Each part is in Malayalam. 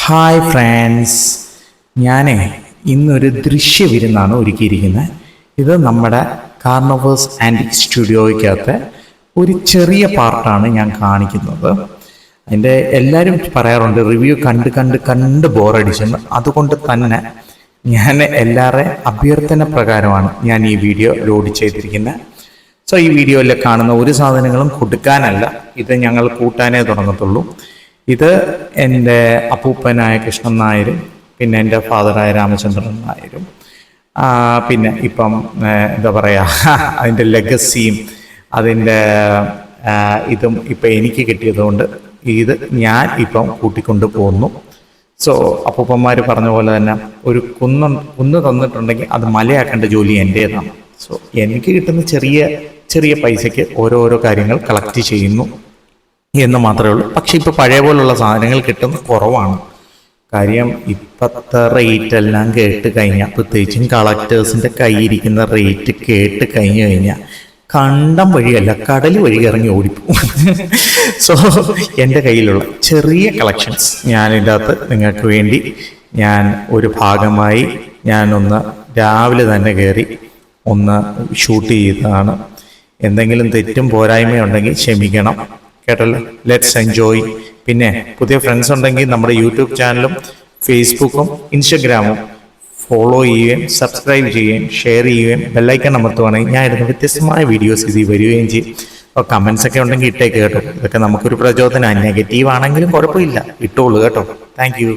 ഹായ് ഫ്രണ്ട്സ്, ഞാൻ ഇന്നൊരു ദൃശ്യവിരുന്നാണ് ഒരുക്കിയിരിക്കുന്നത്. ഇത് നമ്മുടെ കാർണവേഴ്സ് ആൻറ്റിക് സ്റ്റുഡിയോയ്ക്കകത്ത് ഒരു ചെറിയ പാർട്ടാണ് ഞാൻ കാണിക്കുന്നത്. അതിൻ്റെ എല്ലാവരും പറയാറുണ്ട് റിവ്യൂ കണ്ട് ബോറടിച്ചെന്ന്. അതുകൊണ്ട് തന്നെ ഞാൻ എല്ലാവരുടെയും അഭ്യർത്ഥന പ്രകാരമാണ് ഞാൻ ഈ വീഡിയോ ലോഡ് ചെയ്തിരിക്കുന്നത്. സോ ഈ വീഡിയോയിൽ കാണുന്ന ഒരു സാധനങ്ങളും കൊടുക്കാനല്ല, ഇത് ഞങ്ങൾ കൂട്ടാനേ തുടങ്ങത്തുള്ളൂ. ഇത് എൻ്റെ അപ്പൂപ്പനായ കൃഷ്ണൻ നായരും പിന്നെ എൻ്റെ ഫാദറായ രാമചന്ദ്രൻ നായരും പിന്നെ ഇപ്പം എന്താ പറയുക അതിൻ്റെ ലെഗസിയും അതിൻ്റെ ഇതും ഇപ്പം എനിക്ക് കിട്ടിയതുകൊണ്ട് ഇത് ഞാൻ ഇപ്പം കൂട്ടിക്കൊണ്ട് പോകുന്നു. സോ അപ്പൂപ്പന്മാർ പറഞ്ഞ പോലെ തന്നെ ഒരു കുന്ന് തന്നിട്ടുണ്ടെങ്കിൽ അത് മലയാക്കേണ്ട ജോലി എൻ്റേതാണ്. സോ എനിക്ക് കിട്ടുന്ന ചെറിയ പൈസയ്ക്ക് ഓരോരോ കാര്യങ്ങൾ കളക്ട് ചെയ്യുന്നു എന്ന് മാത്രമേ ഉള്ളൂ. പക്ഷെ ഇപ്പോൾ പഴയ പോലുള്ള സാധനങ്ങൾ കിട്ടുന്ന കുറവാണ്. കാര്യം ഇപ്പോഴത്തെ റേറ്റ് എല്ലാം കേട്ട് കഴിഞ്ഞാൽ, പ്രത്യേകിച്ചും കളക്ടേഴ്സിൻ്റെ കയ്യിരിക്കുന്ന റേറ്റ് കേട്ട് കഴിഞ്ഞാൽ കണ്ടം വഴിയല്ല കടൽ വഴി ഇറങ്ങി ഓടിപ്പോകും. സോ എൻ്റെ കയ്യിലുള്ള ചെറിയ കളക്ഷൻസ് ഞാനിതിൻ്റെ അകത്ത് നിങ്ങൾക്ക് വേണ്ടി ഞാൻ ഒരു ഭാഗമായി ഞാനൊന്ന് രാവിലെ തന്നെ കയറി ഒന്ന് ഷൂട്ട് ചെയ്തതാണ്. എന്തെങ്കിലും തെറ്റും പോരായ്മയുണ്ടെങ്കിൽ ക്ഷമിക്കണം കേട്ടല്ലോ. Let's enjoy. പിന്നെ പുതിയ ഫ്രണ്ട്സ് ഉണ്ടെങ്കിൽ നമ്മുടെ യൂട്യൂബ് ചാനലും ഫേസ്ബുക്കും ഇൻസ്റ്റഗ്രാമും ഫോളോ ചെയ്യുകയും സബ്സ്ക്രൈബ് ചെയ്യുകയും ഷെയർ ചെയ്യുകയും ബെല്ലൈക്കൺ അമർത്തുവാണെങ്കിൽ ഞാൻ ഇടുന്ന വ്യത്യസ്തമായ വീഡിയോസ് ഇതിൽ വരികയും ചെയ്യും. അപ്പോൾ കമൻസ് ഒക്കെ ഉണ്ടെങ്കിൽ ഇട്ടേക്ക് കേട്ടോ. ഇതൊക്കെ നമുക്കൊരു പ്രചോദനം. നെഗറ്റീവ് ആണെങ്കിലും കുഴപ്പമില്ല, ഇട്ടോളൂ കേട്ടോ. Thank you.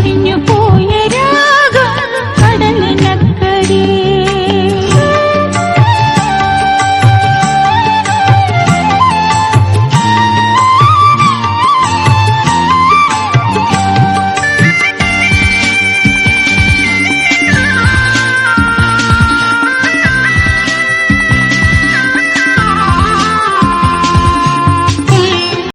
കഴിഞ്ഞു